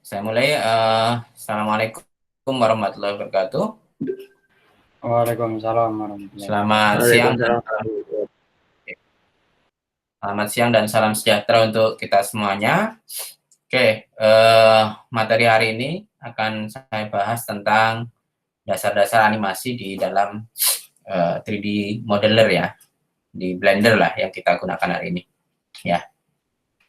Saya mulai. Assalamualaikum warahmatullahi wabarakatuh. Waalaikumsalam warahmatullahi Selamat wabarakatuh. siang dan selamat siang dan salam sejahtera untuk kita semuanya. Oke, materi hari ini akan saya bahas tentang dasar-dasar animasi di dalam 3D modeler ya, di Blender lah yang kita gunakan hari ini. Ya.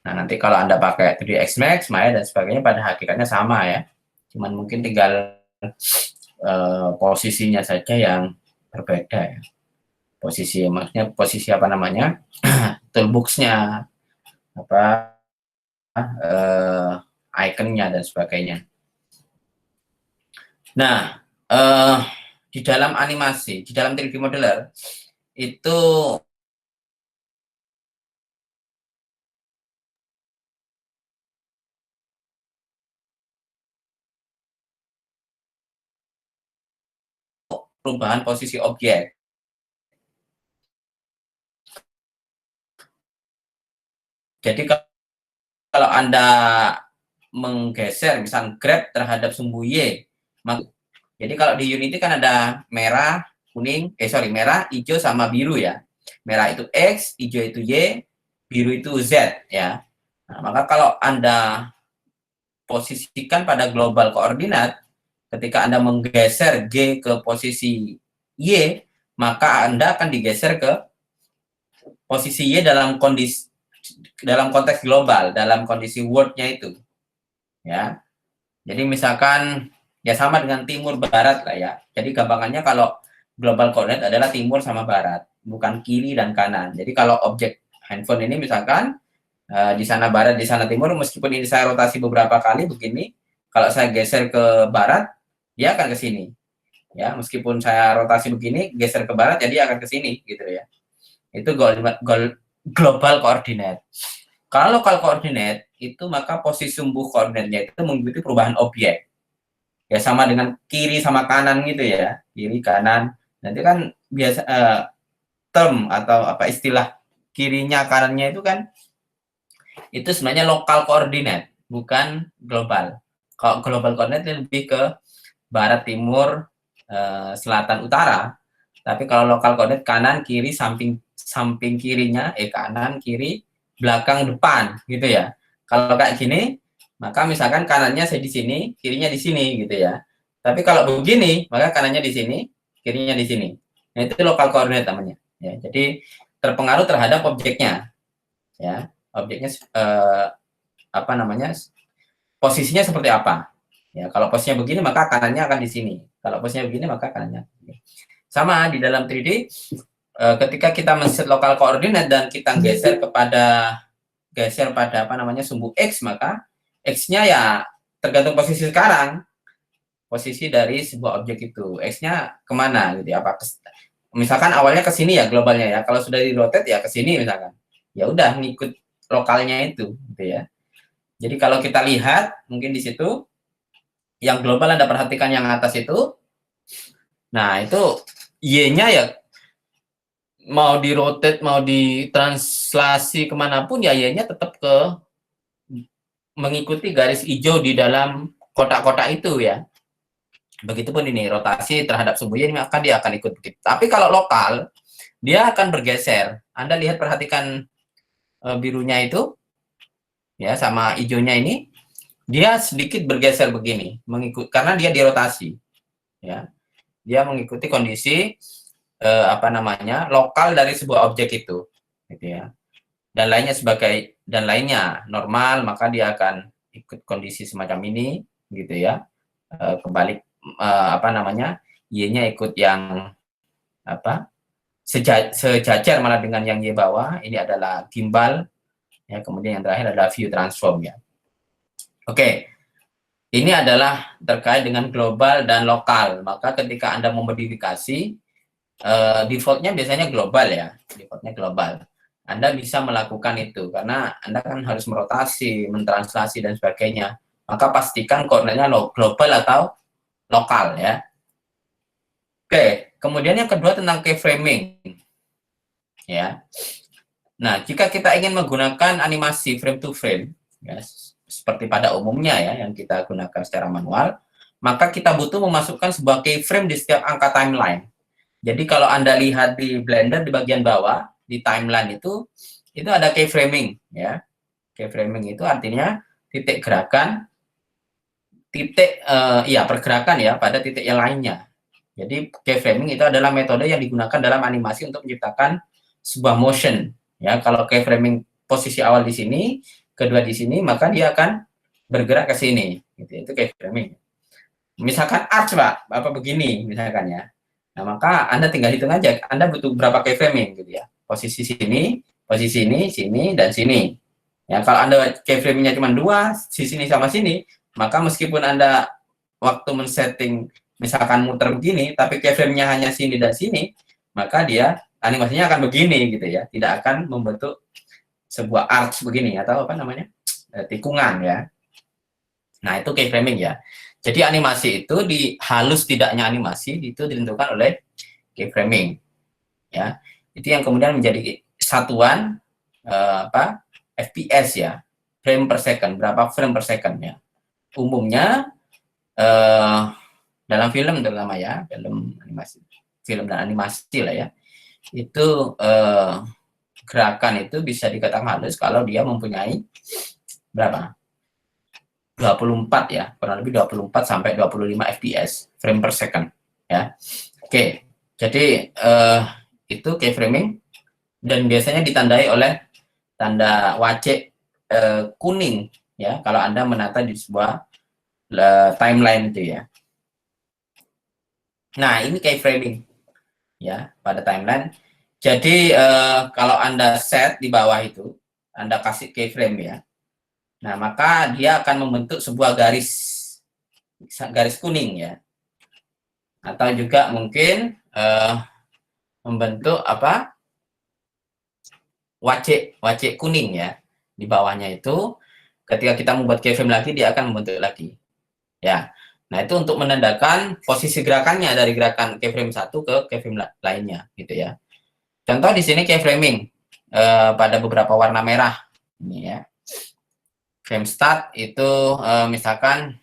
Nah, nanti kalau Anda pakai 3ds Max, Maya dan sebagainya pada hakikatnya sama ya. Cuman mungkin tinggal posisinya saja yang berbeda ya. Maksudnya posisi apa namanya? Toolbox-nya, apa ikonnya dan sebagainya. Nah, di dalam animasi, di dalam 3D modeler itu perubahan posisi objek. Jadi kalau Anda menggeser, misal grab terhadap sumbu Y, jadi kalau di Unity kan ada merah, kuning, merah, hijau, sama biru ya. Merah itu X, hijau itu Y, biru itu Z ya. Nah, maka kalau Anda posisikan pada global koordinat, ketika Anda menggeser G ke posisi Y, maka Anda akan digeser ke posisi Y dalam konteks global, dalam kondisi world-nya itu. Ya. Jadi misalkan ya sama dengan timur barat lah ya. Jadi gampangannya kalau global coordinate adalah timur sama barat, bukan kiri dan kanan. Jadi kalau objek handphone ini misalkan di sana barat, di sana timur, meskipun ini saya rotasi beberapa kali begini, kalau saya geser ke barat, dia akan ke sini. Ya, meskipun saya rotasi begini, geser ke barat, jadi akan ke sini gitu ya. Itu global coordinate. Kalau local coordinate itu maka posisi sumbu koordinatnya itu mengikuti perubahan objek. Ya sama dengan kiri sama kanan gitu ya, kiri kanan. Nanti kan biasa term atau apa istilah kirinya kanannya itu kan itu sebenarnya lokal koordinat, bukan global. Kalau global koordinat lebih ke barat, timur, selatan, utara. Tapi kalau lokal koordinat kanan, kiri, samping kirinya, kanan, kiri, belakang, depan, gitu ya. Kalau kayak gini, maka misalkan kanannya saya di sini, kirinya di sini, gitu ya. Tapi kalau begini, maka kanannya di sini, kirinya di sini. Nah, itu lokal koordinat namanya. Ya, jadi terpengaruh terhadap objeknya, ya. Objeknya apa namanya? Posisinya seperti apa? Ya, kalau posisinya begini maka kanannya akan di sini. Kalau posisinya begini maka kanannya. Sama di dalam 3D ketika kita men-set lokal koordinat dan kita geser pada apa namanya sumbu X, maka X-nya ya tergantung posisi sekarang. Posisi dari sebuah objek itu. X-nya kemana gitu ya? Misalkan awalnya ke sini ya globalnya ya. Kalau sudah di rotate ya ke sini misalkan. Ya udah ngikut lokalnya itu gitu ya. Jadi kalau kita lihat mungkin di situ yang global Anda perhatikan yang atas itu. Nah, itu Y-nya ya mau di rotate, mau ditranslasi kemanapun ya Y-nya tetap mengikuti garis hijau di dalam kotak-kotak itu ya. Begitupun ini rotasi terhadap sumbu Y maka dia akan ikut begitu. Tapi kalau lokal dia akan bergeser. Anda lihat perhatikan birunya itu ya sama hijaunya ini dia sedikit bergeser begini karena dia dirotasi ya. Dia mengikuti kondisi apa namanya lokal dari sebuah objek itu gitu ya, dan lainnya normal maka dia akan ikut kondisi semacam ini gitu ya. Kembali apa namanya Y-nya ikut yang apa sejajar malah dengan yang Y bawah. Ini adalah gimbal ya, kemudian yang terakhir adalah view transform ya. Oke, ini adalah terkait dengan global dan lokal. Maka ketika Anda memodifikasi defaultnya biasanya global ya, defaultnya global. Anda bisa melakukan itu karena Anda kan harus merotasi, mentranslasi dan sebagainya. Maka pastikan koordinatnya global atau lokal ya. Oke, kemudian yang kedua tentang keyframing ya. Nah, jika kita ingin menggunakan animasi frame to frame, ya, seperti pada umumnya ya yang kita gunakan secara manual, maka kita butuh memasukkan sebuah keyframe di setiap angka timeline. Jadi kalau Anda lihat di Blender di bagian bawah di timeline itu ada keyframing ya. Keyframing itu artinya titik gerakan, titik pergerakan ya pada titik yang lainnya. Jadi keyframing itu adalah metode yang digunakan dalam animasi untuk menciptakan sebuah motion. Ya, kalau keyframing posisi awal di sini, kedua di sini, maka dia akan bergerak ke sini. Gitu. Itu keyframing. Misalkan arch, Pak, Bapak begini misalkan ya. Nah, maka Anda tinggal hitung aja, Anda butuh berapa keyframing gitu ya. Posisi sini, sini, dan sini. Ya, kalau Anda keyframingnya cuma 2, sini sama sini, maka meskipun Anda waktu men-setting misalkan muter begini, tapi keyframe-nya hanya sini dan sini, maka dia animasinya akan begini gitu ya, tidak akan membentuk sebuah arch begini atau apa namanya tikungan ya. Nah itu keyframing ya. Jadi animasi itu di halus tidaknya animasi itu ditentukan oleh keyframing ya. Itu yang kemudian menjadi satuan FPS ya, frame per second, berapa frame per second ya. Umumnya dalam film terutama ya, film dan animasi lah ya, itu gerakan itu bisa dikatakan halus kalau dia mempunyai berapa? 24 ya, kurang lebih 24 sampai 25 fps frame per second ya. Oke. Jadi itu keyframing dan biasanya ditandai oleh tanda wajik kuning ya kalau Anda menata di sebuah timeline itu ya. Nah, ini keyframing ya pada timeline. Jadi kalau Anda set di bawah itu, Anda kasih keyframe ya. Nah, maka dia akan membentuk sebuah garis kuning ya. Atau juga mungkin membentuk apa? Wajik kuning ya. Di bawahnya itu ketika kita membuat keyframe lagi dia akan membentuk lagi. Ya. Nah, itu untuk menandakan posisi gerakannya dari gerakan keyframe satu ke keyframe lainnya gitu ya. Contoh di sini keyframing pada beberapa warna merah ini ya. Frame start itu misalkan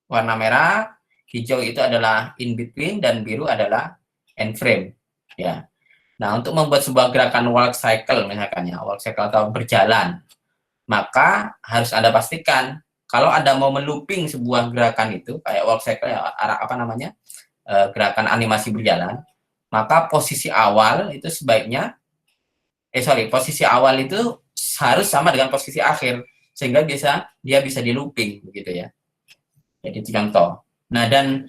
warna merah, hijau itu adalah in between dan biru adalah end frame ya. Nah, untuk membuat sebuah gerakan walk cycle misalkan ya, walk cycle atau berjalan, maka harus Anda pastikan kalau Anda mau melooping sebuah gerakan itu kayak walk cycle ya, apa namanya? Gerakan animasi berjalan, maka posisi awal itu sebaiknya posisi awal itu harus sama dengan posisi akhir sehingga dia bisa di looping begitu ya. Jadi itu contoh. Nah dan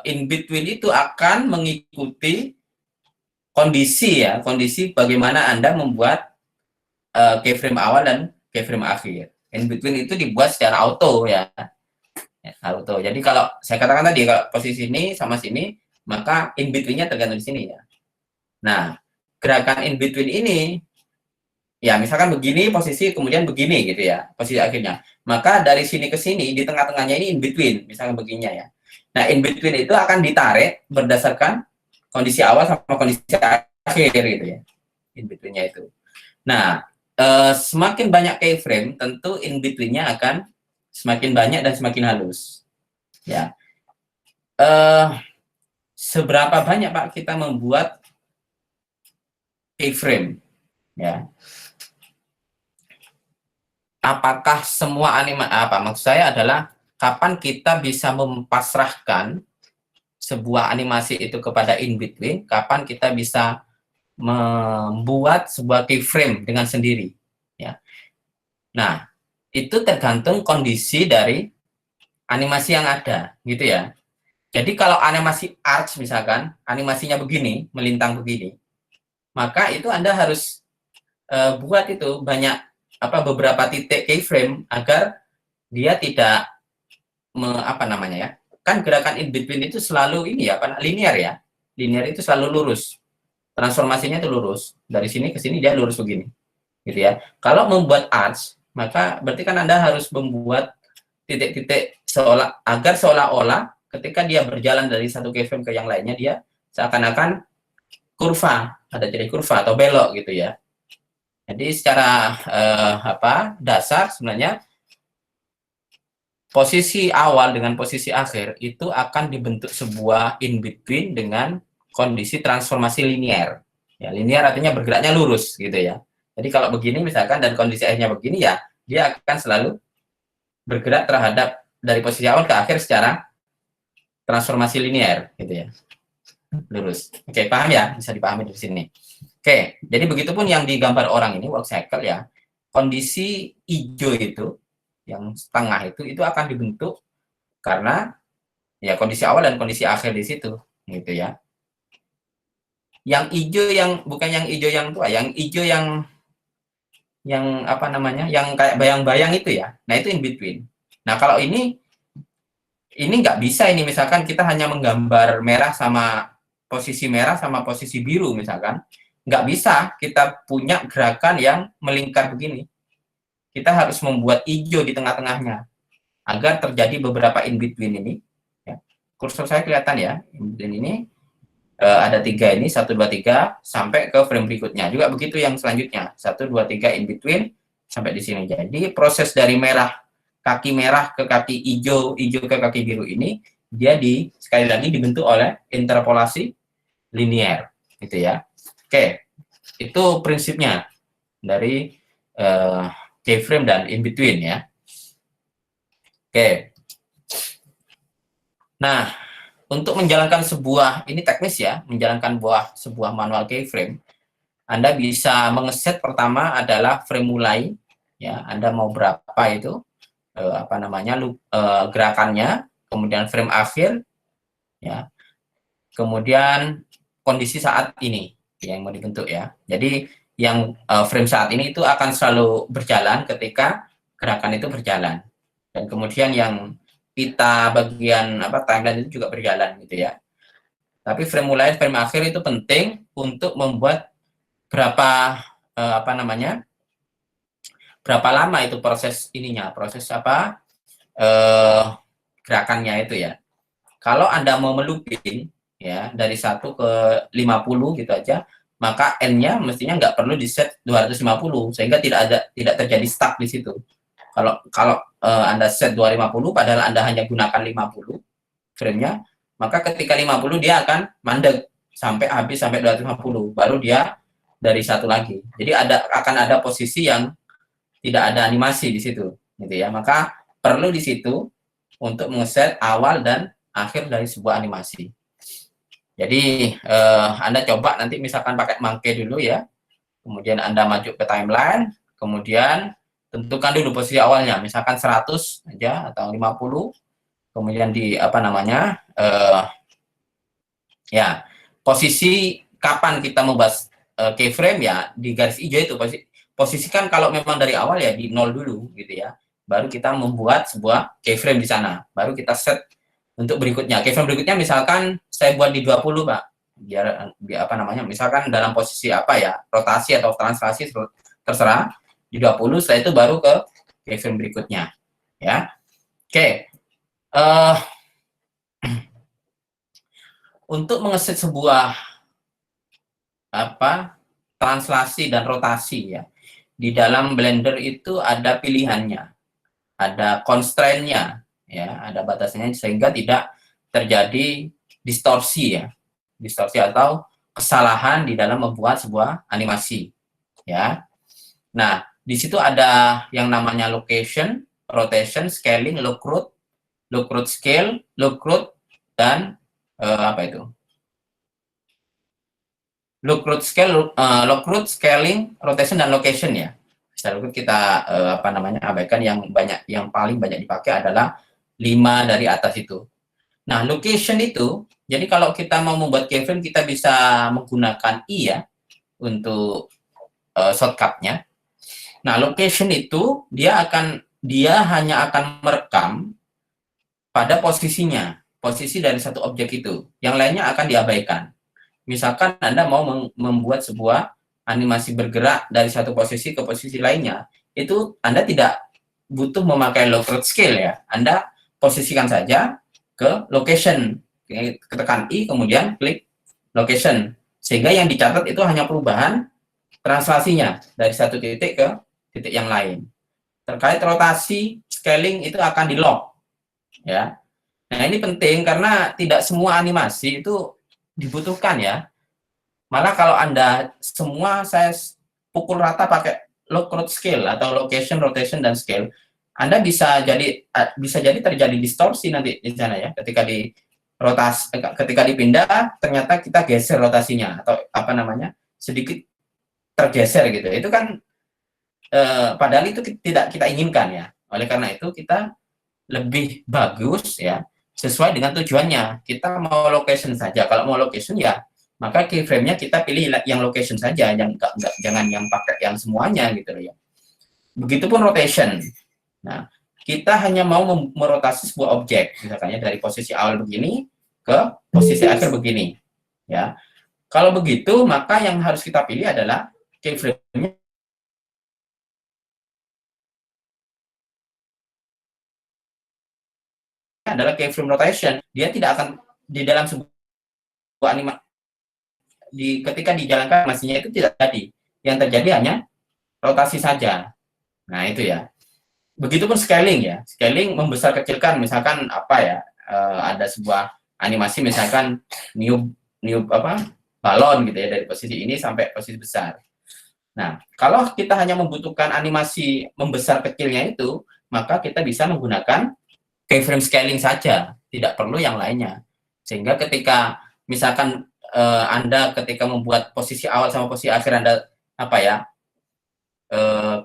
in between itu akan mengikuti kondisi bagaimana Anda membuat keyframe awal dan keyframe akhir. In between itu dibuat secara auto ya. Auto. Jadi kalau saya katakan tadi kalau posisi ini sama sini, maka in between-nya tergantung di sini ya. Nah, gerakan in between ini ya misalkan begini posisi kemudian begini gitu ya posisi akhirnya, maka dari sini ke sini di tengah-tengahnya ini in between misalkan begininya ya. Nah in between itu akan ditarik berdasarkan kondisi awal sama kondisi akhir gitu ya in betweennya itu. Nah semakin banyak keyframe tentu in betweennya akan semakin banyak dan semakin halus ya. Seberapa banyak Pak kita membuat keyframe ya? Apakah semua maksud saya adalah kapan kita bisa mempasrahkan sebuah animasi itu kepada in between, kapan kita bisa membuat sebuah keyframe dengan sendiri ya. Nah, itu tergantung kondisi dari animasi yang ada gitu ya. Jadi kalau animasi arch misalkan animasinya begini, melintang begini, maka itu Anda harus buat itu banyak beberapa titik keyframe agar dia tidak kan gerakan in between itu selalu ini ya linear ya, linear itu selalu lurus, transformasinya itu lurus dari sini ke sini dia lurus begini gitu ya. Kalau membuat arch maka berarti kan Anda harus membuat titik-titik seolah-olah ketika dia berjalan dari satu keyframe ke yang lainnya dia seakan-akan kurva, ada jadi kurva atau belok gitu ya. Jadi secara dasar sebenarnya posisi awal dengan posisi akhir itu akan dibentuk sebuah in between dengan kondisi transformasi linear. Ya, linear artinya bergeraknya lurus gitu ya. Jadi kalau begini misalkan dan kondisi akhirnya begini ya, dia akan selalu bergerak terhadap dari posisi awal ke akhir secara transformasi linear gitu ya. Lurus. Oke, paham ya? Bisa dipahami di sini. Oke, jadi begitupun yang digambar orang ini work cycle ya. Kondisi hijau itu yang setengah itu akan dibentuk karena ya kondisi awal dan kondisi akhir di situ gitu ya. Yang hijau yang bukan yang hijau yang tua, yang hijau yang apa namanya? Yang kayak bayang-bayang itu ya. Nah, itu in between. Nah, kalau ini nggak bisa ini misalkan kita hanya menggambar merah sama posisi biru misalkan. Nggak bisa kita punya gerakan yang melingkar begini. Kita harus membuat hijau di tengah-tengahnya agar terjadi beberapa in between ini. Ya. Kursor saya kelihatan ya, in between ini ada 3 ini, 1, 2, 3 sampai ke frame berikutnya. Juga begitu yang selanjutnya, 1, 2, 3 in between sampai di sini. Jadi proses dari kaki merah ke kaki hijau, hijau ke kaki biru ini dia sekali lagi dibentuk oleh interpolasi linear, gitu ya. Oke, itu prinsipnya dari keyframe dan in between ya. Oke. Nah, untuk menjalankan ini teknis ya, menjalankan sebuah manual keyframe, Anda bisa mengeset pertama adalah frame mulai, ya, Anda mau berapa itu, gerakannya, kemudian frame akhir, ya, kemudian kondisi saat ini yang mau dibentuk ya. Jadi yang frame saat ini itu akan selalu berjalan ketika gerakan itu berjalan. Dan kemudian yang pita bagian timeline itu juga berjalan gitu ya. Tapi frame mulai, frame akhir itu penting untuk membuat berapa berapa lama itu proses gerakannya itu ya. Kalau Anda mau melupin ya dari 1 ke 50 gitu aja, maka N-nya mestinya nggak perlu di set 250 sehingga tidak terjadi stuck di situ. Kalau Anda set 250 padahal Anda hanya gunakan 50 frame-nya, maka ketika 50 dia akan mandek sampai habis sampai 250, baru dia dari satu lagi. Jadi akan ada posisi yang tidak ada animasi di situ, gitu ya. Maka perlu di situ untuk mengeset awal dan akhir dari sebuah animasi. Jadi Anda coba nanti misalkan pakai monkey dulu ya, kemudian Anda maju ke timeline, kemudian tentukan dulu posisi awalnya, misalkan 100 aja atau 50, kemudian ya posisi kapan kita membahas keyframe ya di garis hijau itu posisikan kalau memang dari awal ya di 0 dulu gitu ya, baru kita membuat sebuah keyframe di sana, baru kita set untuk berikutnya. Keyframe berikutnya misalkan saya buat di 20 Pak, biar misalkan dalam posisi rotasi atau translasi terserah di 20, setelah itu baru ke keyframe berikutnya ya. Oke. Untuk mengeset sebuah translasi dan rotasi ya, di dalam Blender itu ada pilihannya, ada constraint-nya ya, ada batasannya sehingga tidak terjadi distorsi atau kesalahan di dalam membuat sebuah animasi ya. Nah, di situ ada yang namanya location, rotation, scaling, look root scale, look root, dan look root scale, look root, scaling, rotation, dan location ya. Secara kita abaikan yang paling banyak dipakai adalah 5 dari atas itu. Nah, location itu, jadi kalau kita mau membuat keyframe kita bisa menggunakan I ya untuk shortcut-nya. Nah, location itu dia hanya akan merekam pada posisi dari satu objek itu. Yang lainnya akan diabaikan. Misalkan Anda mau membuat sebuah animasi bergerak dari satu posisi ke posisi lainnya, itu Anda tidak butuh memakai look root scale ya. Anda posisikan saja ke location, tekan I kemudian klik location, sehingga yang dicatat itu hanya perubahan translasinya dari satu titik ke titik yang lain. Terkait rotasi, scaling itu akan di lock, ya. Nah, ini penting karena tidak semua animasi itu dibutuhkan ya. Malah kalau Anda semua saya pukul rata pakai lock root scale atau location, rotation, dan scale, Anda bisa jadi terjadi distorsi nanti di sana ya. Ketika dipindah ternyata kita geser rotasinya atau apa namanya sedikit tergeser gitu. Itu kan padahal itu tidak kita inginkan ya. Oleh karena itu kita lebih bagus ya sesuai dengan tujuannya. Kita mau location saja. Kalau mau location ya maka keyframe-nya kita pilih yang location saja, jangan yang pakai yang semuanya gitu ya. Begitupun rotation. Nah, kita hanya mau merotasi sebuah objek, misalkan ya dari posisi awal begini ke posisi akhir begini, ya. Kalau begitu, maka yang harus kita pilih adalah keyframe-nya adalah keyframe rotation. Dia tidak akan di dalam sebuah animasi ketika dijalankan animasinya itu tidak terjadi. Yang terjadi hanya rotasi saja. Nah, itu ya. Begitupun scaling ya. Scaling membesar kecilkan misalkan apa ya? Ada sebuah animasi misalkan niup balon gitu ya dari posisi ini sampai posisi besar. Nah, kalau kita hanya membutuhkan animasi membesar kecilnya itu, maka kita bisa menggunakan keyframe scaling saja, tidak perlu yang lainnya. Sehingga ketika misalkan Anda ketika membuat posisi awal sama posisi akhir Anda apa ya?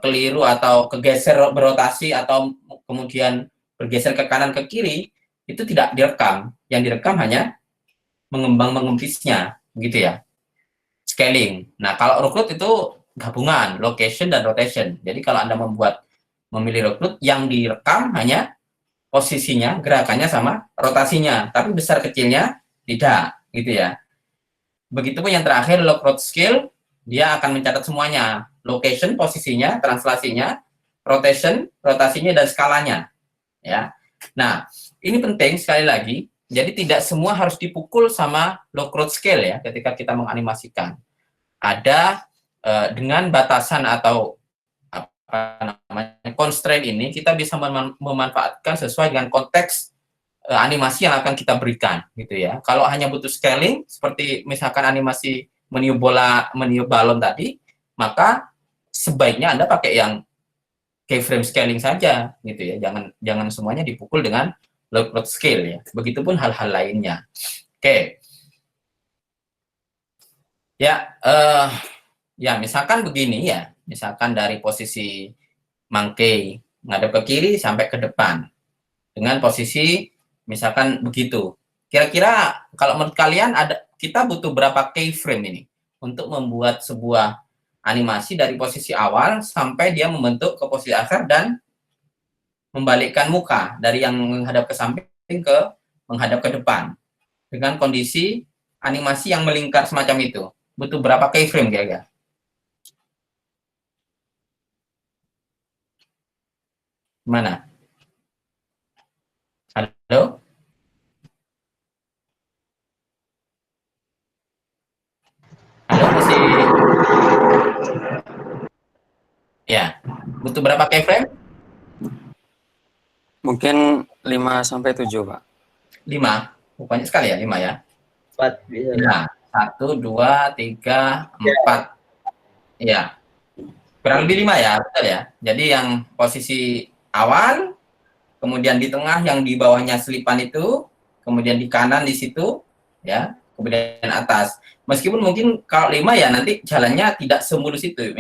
Keliru atau kegeser berotasi atau kemudian bergeser ke kanan ke kiri, itu tidak direkam. Yang direkam hanya mengembang-mengempisnya, gitu ya. Scaling. Nah, kalau recruit itu gabungan, location dan rotation. Jadi kalau Anda memilih recruit, yang direkam hanya posisinya, gerakannya sama rotasinya, tapi besar kecilnya tidak, gitu ya. Begitupun yang terakhir, lock road scale, dia akan mencatat semuanya. Location, posisinya, translasinya, rotation, rotasinya, dan skalanya. Ya. Nah, ini penting sekali lagi. Jadi tidak semua harus dipukul sama lock road scale ya ketika kita menganimasikan. Ada dengan batasan atau apa namanya constraint ini kita bisa memanfaatkan sesuai dengan konteks animasi yang akan kita berikan gitu ya. Kalau hanya butuh scaling seperti misalkan animasi meniup balon tadi, maka sebaiknya Anda pakai yang keyframe scaling saja gitu ya. Jangan semuanya dipukul dengan lock road scale ya. Begitupun hal-hal lainnya. Oke. Ya, ya misalkan begini ya. Misalkan dari posisi monkey ngadep ke kiri sampai ke depan dengan posisi misalkan begitu. Kira-kira kalau menurut kalian kita butuh berapa keyframe ini untuk membuat sebuah animasi dari posisi awal sampai dia membentuk ke posisi akhir dan membalikkan muka dari yang menghadap ke samping ke menghadap ke depan dengan kondisi animasi yang melingkar semacam itu. Butuh berapa keyframe kira-kira? Mana? Halo? Halo, masih? Ya. Butuh berapa keyframe? Mungkin 5 sampai 7, Pak. 5. Banyak sekali ya, 5 ya. 4 bisa. Ya. 1, 2, 3, 4. Ya. Kurang lebih 5 ya, betul ya. Jadi yang posisi awal, kemudian di tengah yang di bawahnya selipan itu, kemudian di kanan di situ, ya, kemudian atas. Meskipun mungkin kalau 5 ya nanti jalannya tidak semulus itu.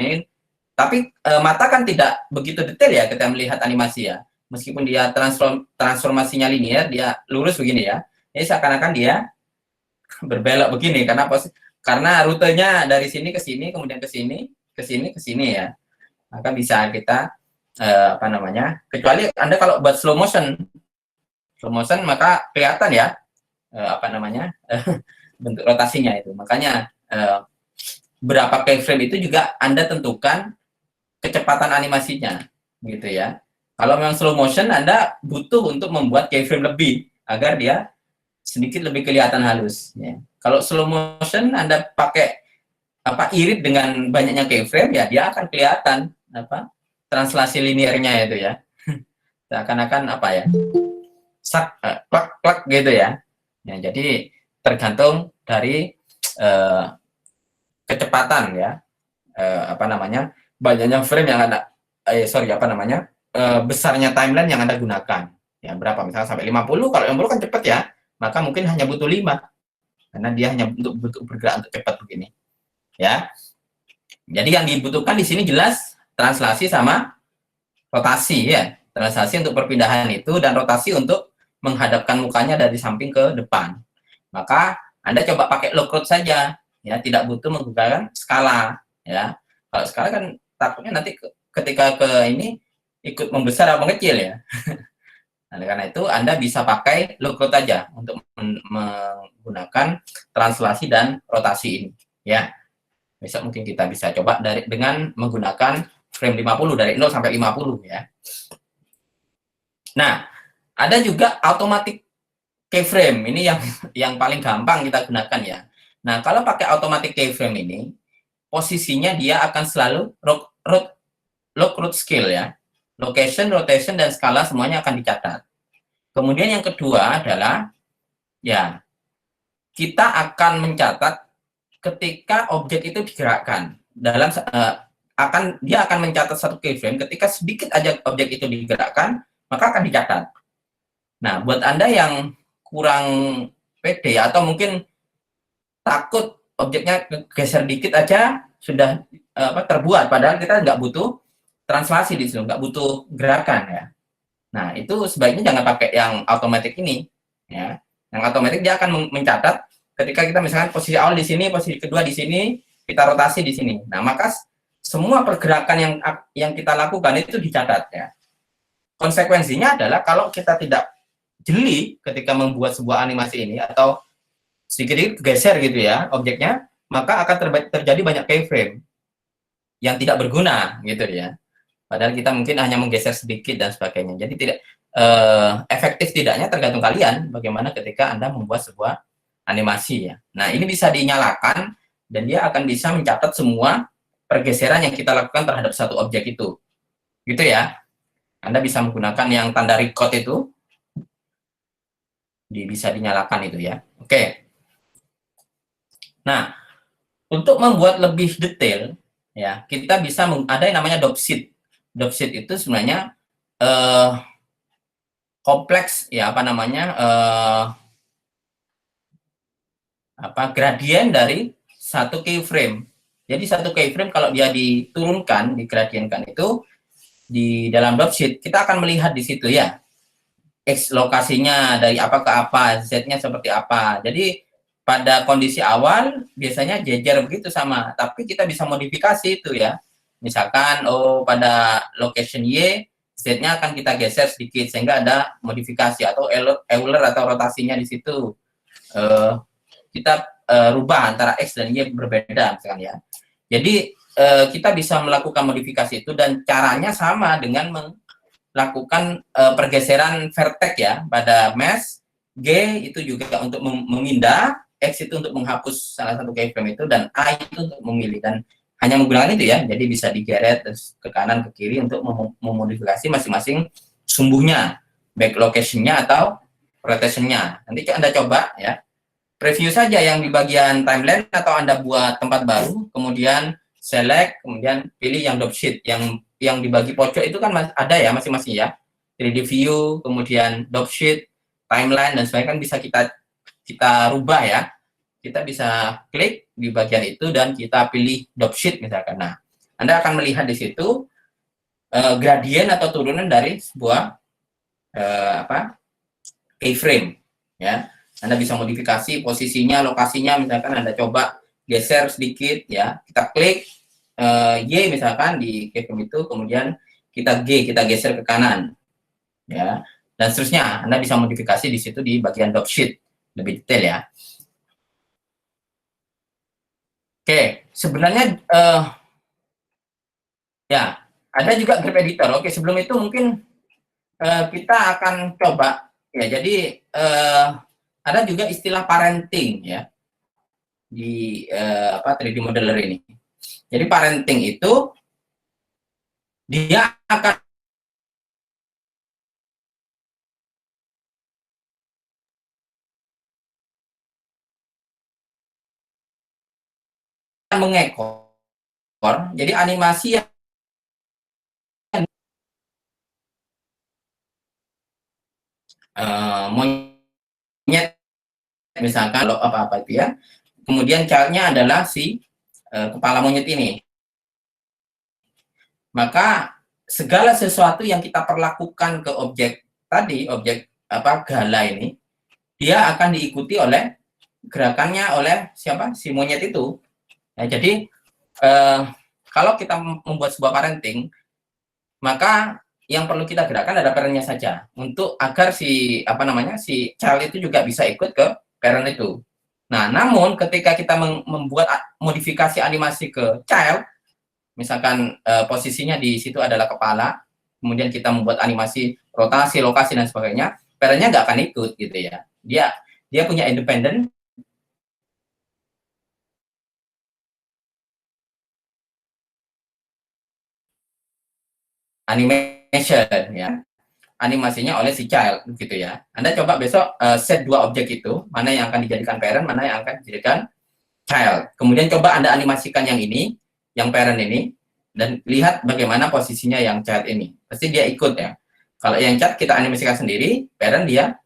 Tapi mata kan tidak begitu detail ya kita melihat animasi ya. Meskipun dia transformasinya linear, dia lurus begini ya. Jadi seakan-akan dia berbelok begini karena rutenya dari sini ke sini, kemudian ke sini, ke sini, ke sini ya. Maka bisa kita apa namanya? Kecuali Anda kalau buat slow motion maka kelihatan ya apa namanya? bentuk rotasinya itu. Makanya berapa keyframe itu juga Anda tentukan kecepatan animasinya gitu ya. Kalau memang slow motion Anda butuh untuk membuat keyframe lebih agar dia sedikit lebih kelihatan halus ya. Kalau slow motion Anda pakai irit dengan banyaknya keyframe, ya dia akan kelihatan translasi linearnya itu ya. Seakan-akan klak gitu ya. Ya, jadi tergantung dari kecepatan ya, banyaknya frame yang ada, besarnya timeline yang Anda gunakan. Ya, berapa? Misalnya sampai 50, kalau 50 kan cepat ya, maka mungkin hanya butuh 5. Karena dia hanya untuk bergerak untuk cepat begini. Ya. Jadi yang dibutuhkan di sini jelas translasi sama rotasi ya. Translasi untuk perpindahan itu dan rotasi untuk menghadapkan mukanya dari samping ke depan. Maka Anda coba pakai log-rot saja ya, tidak butuh menggunakan skala ya. Kalau skala kan takutnya nanti ketika ke ini ikut membesar atau mengecil ya. Nah, karena itu Anda bisa pakai log-rot aja untuk menggunakan translasi dan rotasi ini ya. Besok mungkin kita bisa coba dengan menggunakan frame 50 dari 0 sampai 50 ya. Nah, ada juga automatic keyframe. Ini yang paling gampang kita gunakan ya. Nah, kalau pakai automatic keyframe ini, posisinya dia akan selalu log-rot scale ya. Location, rotation, dan skala semuanya akan dicatat. Kemudian yang kedua adalah ya, kita akan mencatat ketika objek itu digerakkan. Dia akan mencatat satu keyframe ketika sedikit aja objek itu digerakkan, maka akan dicatat. Nah, buat Anda yang kurang pede atau mungkin takut objeknya geser dikit aja sudah terbuat, padahal kita nggak butuh translasi di situ, nggak butuh gerakan ya. Nah, itu sebaiknya jangan pakai yang otomatis ini ya. Yang otomatis dia akan mencatat ketika kita misalkan posisi awal di sini, posisi kedua di sini, kita rotasi di sini. Nah, maka semua pergerakan yang kita lakukan itu dicatat ya. Konsekuensinya adalah kalau kita tidak jeli ketika membuat sebuah animasi ini atau sedikit geser gitu ya objeknya, maka akan terjadi banyak keyframe yang tidak berguna gitu ya. Padahal kita mungkin hanya menggeser sedikit dan sebagainya. Jadi tidak efektif tidaknya tergantung kalian bagaimana ketika Anda membuat sebuah animasi ya. Nah, ini bisa dinyalakan dan dia akan bisa mencatat semua pergeseran yang kita lakukan terhadap satu objek itu. Gitu ya. Anda bisa menggunakan yang tanda record itu. Bisa dinyalakan itu ya. Oke. Nah, untuk membuat lebih detail ya, kita bisa ada yang namanya dropsheet. Dropsheet itu sebenarnya kompleks ya, gradien dari satu keyframe. Jadi satu keyframe kalau dia diturunkan, digradienkan itu di dalam dropsheet, kita akan melihat di situ ya, X lokasinya dari apa ke apa, Z-nya seperti apa. Jadi pada kondisi awal biasanya jejer begitu sama, tapi kita bisa modifikasi itu ya. Misalkan pada location Y, Z-nya akan kita geser sedikit sehingga ada modifikasi atau Euler atau rotasinya di situ. Kita rubah antara X dan Y berbeda misalkan ya. Jadi kita bisa melakukan modifikasi itu dan caranya sama dengan melakukan pergeseran vertex ya pada mesh. G itu juga untuk memindah, X itu untuk menghapus salah satu keyframe itu, dan A itu untuk memilih, dan hanya menggunakan itu ya. Jadi bisa digeret terus ke kanan ke kiri untuk memodifikasi masing-masing sumbunya, back location-nya atau rotation-nya. Nanti Anda coba ya. Preview saja yang di bagian timeline atau Anda buat tempat baru, kemudian select, kemudian pilih yang dropsheet, yang dibagi pojok itu kan ada ya masing-masing ya. 3D view, kemudian dropsheet, timeline dan sebagainya kan bisa kita rubah ya. Kita bisa klik di bagian itu dan kita pilih dropsheet misalkan. Nah, Anda akan melihat di situ gradien atau turunan dari sebuah keyframe ya. Anda bisa modifikasi posisinya, lokasinya, misalkan Anda coba geser sedikit ya, kita klik Y misalkan di keyframe itu, kemudian kita geser ke kanan ya, dan seterusnya. Anda bisa modifikasi di situ di bagian dropsheet lebih detail ya. Oke, sebenarnya ya ada juga graph editor. Oke, sebelum itu mungkin kita akan coba ya. Jadi ada juga istilah parenting ya. di 3D modeler ini. Jadi parenting itu dia akan mengekor. Jadi animasi yang monyet misalkan kalau apa-apa itu ya. Kemudian childnya adalah si kepala monyet ini. Maka segala sesuatu yang kita perlakukan ke objek tadi, objek gala ini, dia akan diikuti oleh gerakannya oleh siapa? Si monyet itu. Nah, jadi kalau kita membuat sebuah parenting, maka yang perlu kita gerakan adalah parentnya saja untuk agar si si child itu juga bisa ikut ke parent itu. Nah, namun ketika kita membuat modifikasi animasi ke child, misalkan posisinya di situ adalah kepala, kemudian kita membuat animasi rotasi, lokasi dan sebagainya, parentnya nggak akan ikut gitu ya. Dia punya independen animation ya, animasinya oleh si child gitu ya. Anda coba besok set dua objek itu, mana yang akan dijadikan parent, mana yang akan dijadikan child. Kemudian coba Anda animasikan yang ini, yang parent ini, dan lihat bagaimana posisinya yang child ini. Pasti dia ikut ya. Kalau yang child kita animasikan sendiri, parent dia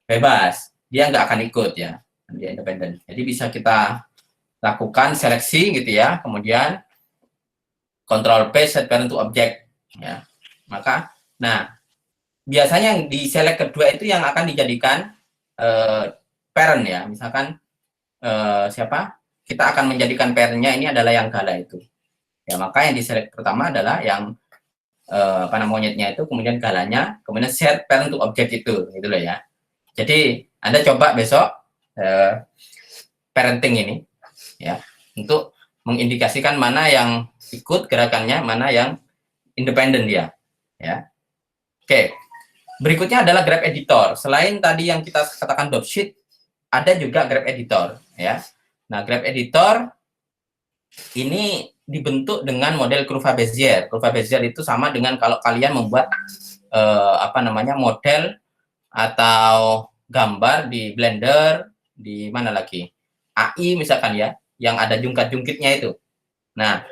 bebas, dia nggak akan ikut ya, dia independen. Jadi bisa kita lakukan seleksi gitu ya, kemudian control P set parent to object ya. Maka, nah biasanya yang di select kedua itu yang akan dijadikan parent ya. Misalkan siapa? Kita akan menjadikan parentnya ini adalah yang gala itu. Ya, maka yang di select pertama adalah yang monyetnya itu, kemudian galanya, kemudian set parent to object itu, gitu loh ya. Jadi Anda coba besok parenting ini ya untuk mengindikasikan mana yang ikut gerakannya, mana yang independen dia ya. Oke. Berikutnya adalah graph editor. Selain tadi yang kita katakan dot sheet, ada juga graph editor ya. Nah, graph editor ini dibentuk dengan model kurva Bezier. Kurva Bezier itu sama dengan kalau kalian membuat model atau gambar di Blender, di mana lagi? AI misalkan ya, yang ada jungkat-jungkitnya itu. Nah,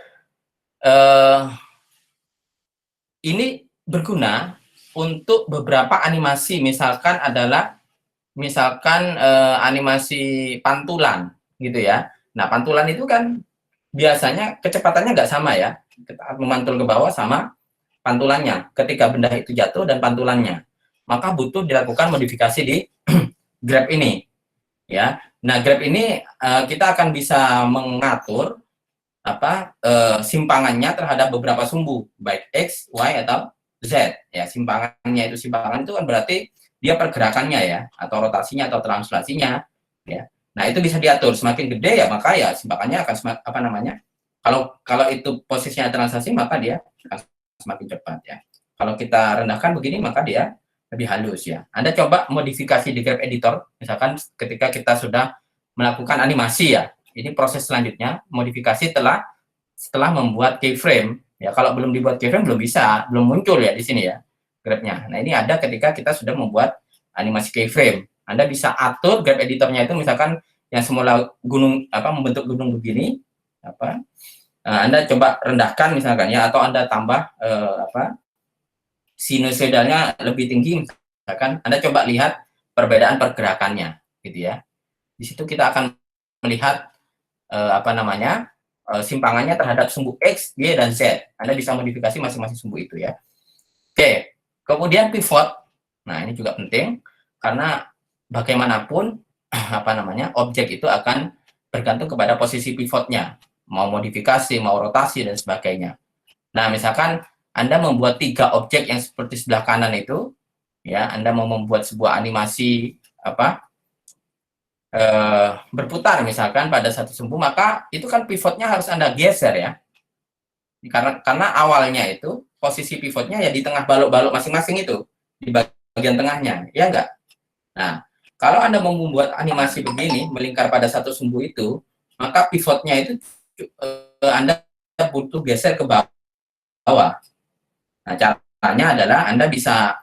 ini berguna untuk beberapa animasi, misalkan animasi pantulan gitu ya. Nah, pantulan itu kan biasanya kecepatannya nggak sama ya, memantul ke bawah sama pantulannya ketika benda itu jatuh dan pantulannya, maka butuh dilakukan modifikasi di graph ini ya. Nah, graph ini kita akan bisa mengatur simpangannya terhadap beberapa sumbu, baik X, Y, atau Z. Ya, simpangan itu kan berarti dia pergerakannya ya, atau rotasinya atau translasinya. Ya. Nah, itu bisa diatur. Semakin gede ya, maka ya simpangannya akan kalau itu posisinya translasi, maka dia akan semakin cepat ya. Kalau kita rendahkan begini, maka dia lebih halus ya. Anda coba modifikasi di graph editor, misalkan ketika kita sudah melakukan animasi ya. Ini proses selanjutnya, modifikasi setelah membuat keyframe. Ya, kalau belum dibuat keyframe belum muncul ya di sini ya graph-nya. Nah, ini ada ketika kita sudah membuat animasi keyframe. Anda bisa atur graph editornya itu, misalkan yang semula membentuk gunung begini, Anda coba rendahkan misalkan ya, atau Anda tambah sinusoidalnya lebih tinggi misalkan. Anda coba lihat perbedaan pergerakannya gitu ya. Di situ kita akan melihat simpangannya terhadap sumbu X, Y, dan Z. Anda bisa modifikasi masing-masing sumbu itu ya. Oke, kemudian pivot. Nah, ini juga penting karena bagaimanapun objek itu akan bergantung kepada posisi pivotnya. Mau modifikasi, mau rotasi dan sebagainya. Nah, misalkan Anda membuat 3 objek yang seperti sebelah kanan itu, ya, Anda mau membuat sebuah animasi berputar misalkan pada satu sumbu, maka itu kan pivotnya harus Anda geser ya. Karena awalnya itu posisi pivotnya ya di tengah balok-balok masing-masing itu, di bagian tengahnya, ya enggak? Nah, kalau Anda mau membuat animasi begini, melingkar pada satu sumbu itu, maka pivotnya itu Anda butuh geser ke bawah. Nah, caranya adalah Anda bisa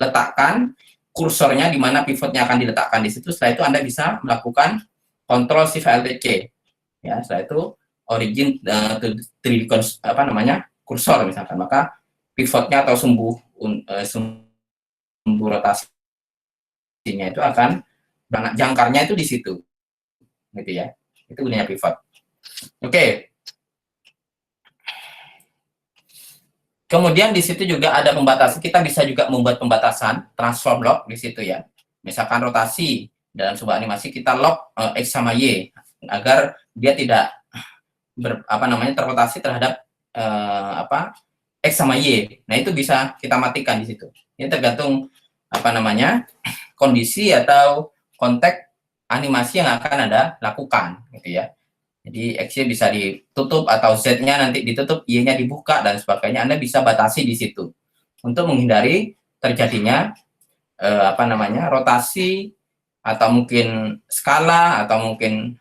letakkan kursornya di mana pivotnya akan diletakkan di situ. Setelah itu Anda bisa melakukan Ctrl Shift Alt C. Ya, setelah itu origin to 3D apa namanya? Kursor misalkan. Maka pivotnya atau sumbu rotasinya itu akan jangkarnya itu di situ. Gitu ya. Itu gunanya pivot. Oke. Kemudian di situ juga ada pembatasan. Kita bisa juga membuat pembatasan transform lock di situ ya. Misalkan rotasi dalam sebuah animasi kita lock X sama Y agar dia tidak terrotasi terhadap X sama Y. Nah, itu bisa kita matikan di situ. Ini tergantung kondisi atau konteks animasi yang akan Anda lakukan gitu ya. Jadi X-nya bisa ditutup atau Z-nya nanti ditutup, Y-nya dibuka dan sebagainya. Anda bisa batasi di situ untuk menghindari terjadinya rotasi atau mungkin skala atau mungkin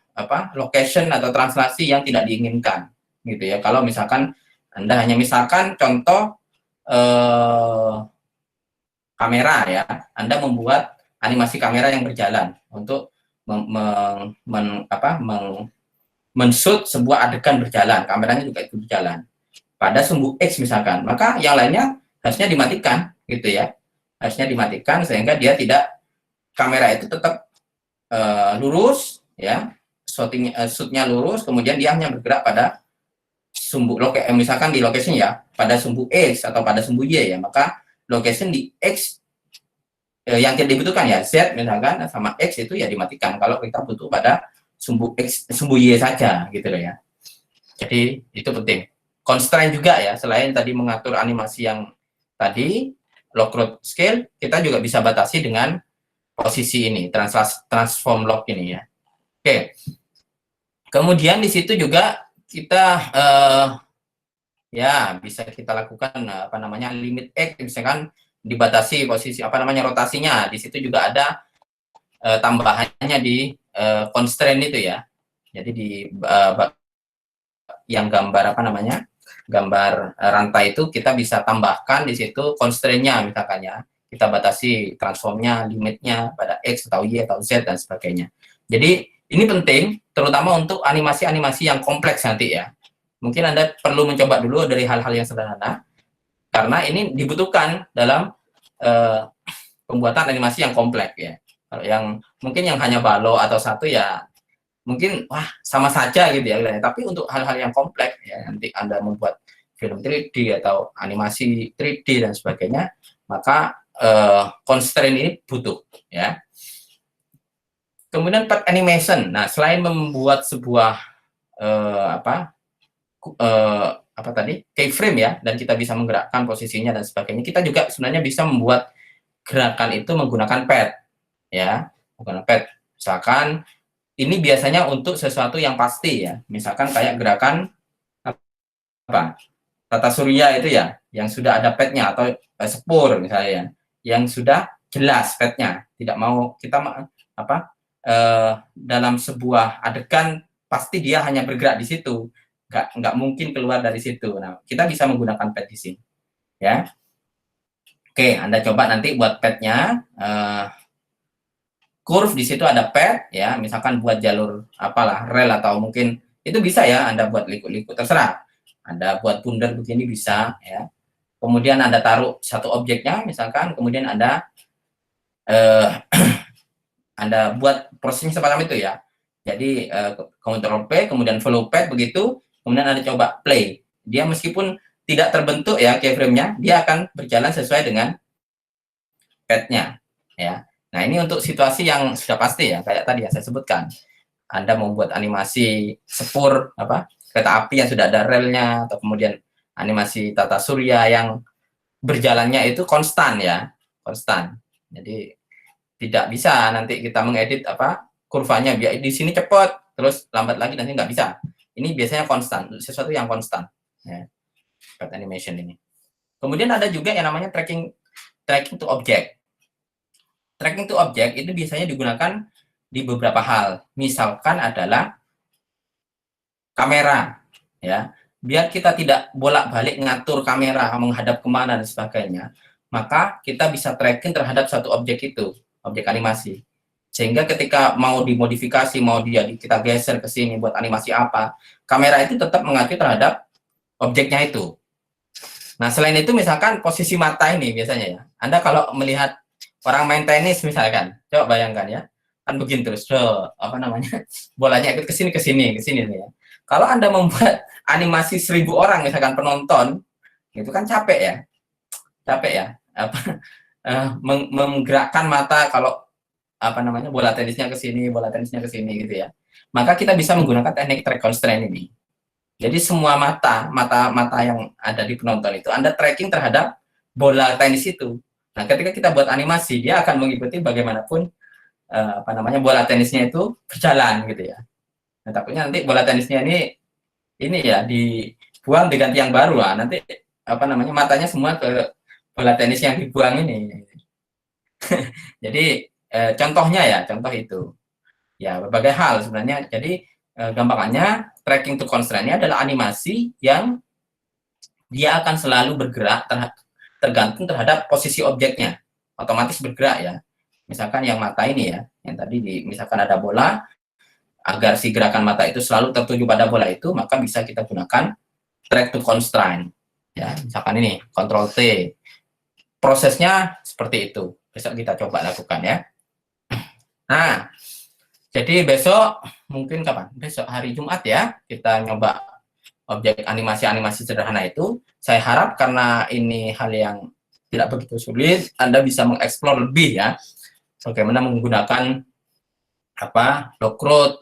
location atau translasi yang tidak diinginkan gitu ya. Kalau misalkan Anda hanya misalkan contoh kamera ya, Anda membuat animasi kamera yang berjalan untuk men-shoot sebuah adegan berjalan, kameranya juga itu berjalan pada sumbu X misalkan, maka yang lainnya harusnya dimatikan gitu ya, harusnya dimatikan sehingga dia tidak, kamera itu tetap lurus ya, shootnya lurus, kemudian dia hanya bergerak pada sumbu misalkan di location ya, pada sumbu X atau pada sumbu Y ya, maka location di X yang tidak dibutuhkan ya, Z misalkan sama X itu ya dimatikan kalau kita butuh pada sumbu X, sumbu Y saja gitu loh ya. Jadi itu penting. Constraint juga ya, selain tadi mengatur animasi yang tadi lock root scale, kita juga bisa batasi dengan posisi ini, transform lock ini ya. Oke. Kemudian di situ juga kita ya bisa kita lakukan limit X, misalkan dibatasi posisi rotasinya. Di situ juga ada tambahannya di constraint itu ya. Jadi di yang gambar gambar rantai itu kita bisa tambahkan di situ constraint-nya misalkan ya. Kita batasi transformnya, limitnya pada X atau Y atau Z dan sebagainya. Jadi ini penting terutama untuk animasi-animasi yang kompleks nanti ya. Mungkin Anda perlu mencoba dulu dari hal-hal yang sederhana karena ini dibutuhkan dalam pembuatan animasi yang kompleks ya. Kalau yang mungkin yang hanya balok atau satu ya mungkin sama saja gitu ya, tapi untuk hal-hal yang kompleks ya, nanti Anda membuat film 3D atau animasi 3D dan sebagainya, maka constraint ini butuh ya. Kemudian part animation. Nah, selain membuat sebuah keyframe ya, dan kita bisa menggerakkan posisinya dan sebagainya, kita juga sebenarnya bisa membuat gerakan itu menggunakan pad ya, menggunakan pad. Misalkan ini biasanya untuk sesuatu yang pasti ya, misalkan kayak gerakan tata surya itu ya, yang sudah ada padnya atau sepur misalnya, yang sudah jelas padnya, tidak mau kita dalam sebuah adegan pasti dia hanya bergerak di situ, nggak mungkin keluar dari situ. Nah, kita bisa menggunakan pad di sini ya. Oke, Anda coba nanti buat padnya. Curve di situ ada pad ya, misalkan buat jalur rel atau mungkin itu bisa ya Anda buat liku-liku, terserah. Anda buat bundar begini bisa ya. Kemudian Anda taruh satu objeknya misalkan, kemudian Anda Anda buat prosesnya seperti itu ya. Jadi Ctrl P kemudian follow pad begitu, kemudian Anda coba play. Dia meskipun tidak terbentuk ya keyframe-nya, dia akan berjalan sesuai dengan padnya ya. Nah, ini untuk situasi yang sudah pasti ya, kayak tadi yang saya sebutkan. Anda membuat animasi sepur kereta api yang sudah ada relnya, atau kemudian animasi tata surya yang berjalannya itu konstan ya, konstan. Jadi tidak bisa nanti kita mengedit kurvanya biar di sini cepat terus lambat lagi, nanti nggak bisa. Ini biasanya konstan, sesuatu yang konstan ya, animation ini. Kemudian ada juga yang namanya tracking to object. Tracking to object itu biasanya digunakan di beberapa hal. Misalkan adalah kamera, ya. Biar kita tidak bolak-balik ngatur kamera menghadap kemana dan sebagainya, maka kita bisa tracking terhadap satu objek itu, objek animasi. Sehingga ketika mau dimodifikasi, mau kita geser ke sini buat animasi apa, kamera itu tetap mengacu terhadap objeknya itu. Nah, selain itu misalkan posisi mata ini biasanya ya. Anda kalau melihat orang main tenis misalkan, coba bayangkan ya, kan begini terus, apa namanya, bolanya ikut ke sini nih ya. Kalau Anda membuat animasi 1000 orang misalkan penonton, itu kan capek ya, apa, menggerakkan mata kalau apa namanya bola tenisnya ke sini gitu ya. Maka kita bisa menggunakan teknik track constraint ini. Jadi semua mata yang ada di penonton itu Anda tracking terhadap bola tenis itu. Nah, ketika kita buat animasi, dia akan mengikuti bagaimanapun apa namanya bola tenisnya itu berjalan gitu ya. Nah, takutnya nanti bola tenisnya ini ya dibuang diganti yang baru lah. Nanti apa namanya matanya semua ke bola tenis yang dibuang ini. Jadi contoh itu. Ya, berbagai hal sebenarnya. Jadi gampangannya tracking to constraint-nya adalah animasi yang dia akan selalu bergerak tergantung terhadap posisi objeknya. Otomatis bergerak ya. Misalkan yang mata ini ya, yang tadi misalkan ada bola, agar si gerakan mata itu selalu tertuju pada bola itu, maka bisa kita gunakan track to constraint. Ya, misalkan ini, Ctrl T. Prosesnya seperti itu. Besok kita coba lakukan ya. Nah, jadi besok, mungkin kapan? Besok hari Jumat ya, kita nyoba objek animasi-animasi sederhana itu. Saya harap karena ini hal yang tidak begitu sulit, Anda bisa mengeksplor lebih ya, bagaimana menggunakan lock road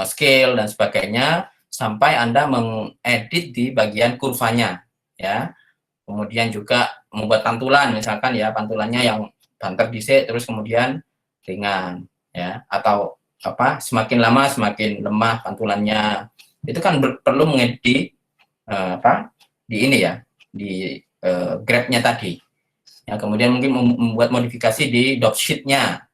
scale dan sebagainya, sampai Anda mengedit di bagian kurvanya ya. Kemudian juga membuat pantulan, misalkan ya pantulannya yang banter dhisik terus kemudian ringan ya, atau semakin lama semakin lemah pantulannya. Itu kan perlu mengedit di ini ya, di grabnya tadi ya. Kemudian mungkin membuat modifikasi di dot sheet-nya.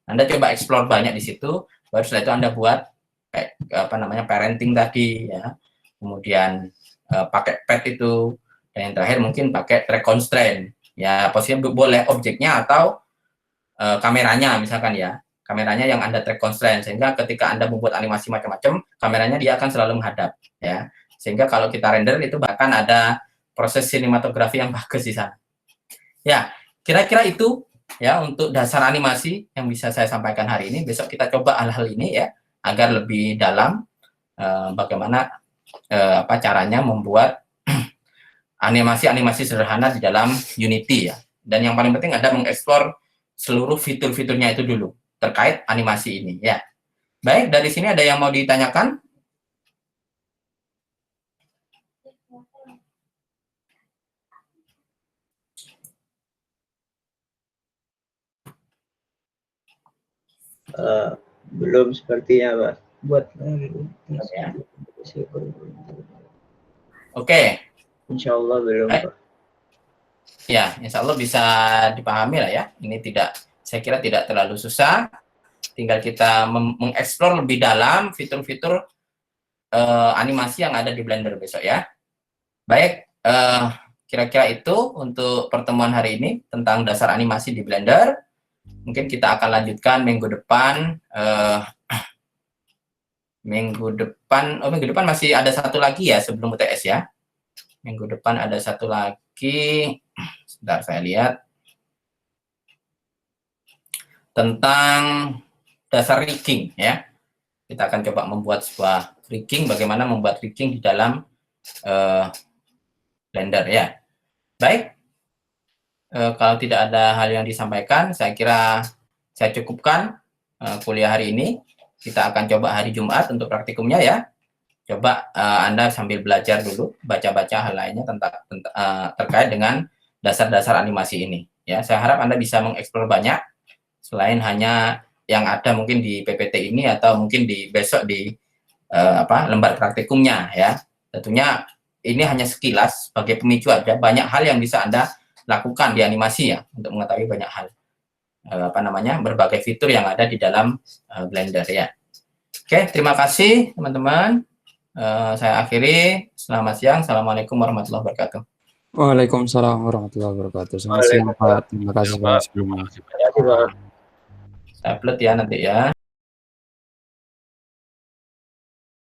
Anda coba explore banyak di situ, baru setelah itu Anda buat kayak parenting tadi ya. Kemudian pakai pad itu, dan yang terakhir mungkin pakai track constraint ya. Posisinya boleh objeknya atau kameranya misalkan ya. Kameranya yang Anda track constraint, sehingga ketika Anda membuat animasi macam-macam, kameranya dia akan selalu menghadap ya. Sehingga kalau kita render itu bahkan ada proses sinematografi yang bagus di sana. Ya, kira-kira itu ya untuk dasar animasi yang bisa saya sampaikan hari ini. Besok kita coba hal-hal ini ya, agar lebih dalam bagaimana caranya membuat animasi-animasi sederhana di dalam Unity ya. Dan yang paling penting ada mengeksplor seluruh fitur-fiturnya itu dulu terkait animasi ini ya. Baik, dari sini ada yang mau ditanyakan? Belum sepertinya, Mas. Buat ya. Oke. Insya Allah belum, Pak. Ya, insya Allah bisa dipahami lah ya. Ini saya kira tidak terlalu susah. Tinggal kita mengeksplor lebih dalam fitur-fitur animasi yang ada di Blender besok ya. Baik, kira-kira itu untuk pertemuan hari ini tentang dasar animasi di Blender. Mungkin kita akan lanjutkan minggu depan. Minggu depan masih ada satu lagi ya sebelum UTS ya. Minggu depan ada satu lagi. Sebentar saya lihat. Tentang dasar rigging ya. Kita akan coba membuat sebuah rigging, bagaimana membuat rigging di dalam Blender ya. Baik. Kalau tidak ada hal yang disampaikan, saya kira saya cukupkan kuliah hari ini. Kita akan coba hari Jumat untuk praktikumnya ya. Coba Anda sambil belajar dulu, baca-baca hal lainnya terkait dengan dasar-dasar animasi ini. Ya, saya harap Anda bisa mengeksplor banyak selain hanya yang ada mungkin di PPT ini atau mungkin besok di lembar praktikumnya ya. Tentunya ini hanya sekilas sebagai pemicu aja. Banyak hal yang bisa Anda lakukan di animasi ya untuk mengetahui banyak hal. Berbagai fitur yang ada di dalam Blender ya. Oke, terima kasih teman-teman. Saya akhiri. Selamat siang. Assalamualaikum warahmatullahi wabarakatuh. Waalaikumsalam warahmatullahi wabarakatuh. Selamat siang, Pak. Terima kasih banyak sebelumnya. Terima kasih, Pak. Saya upload ya nanti ya.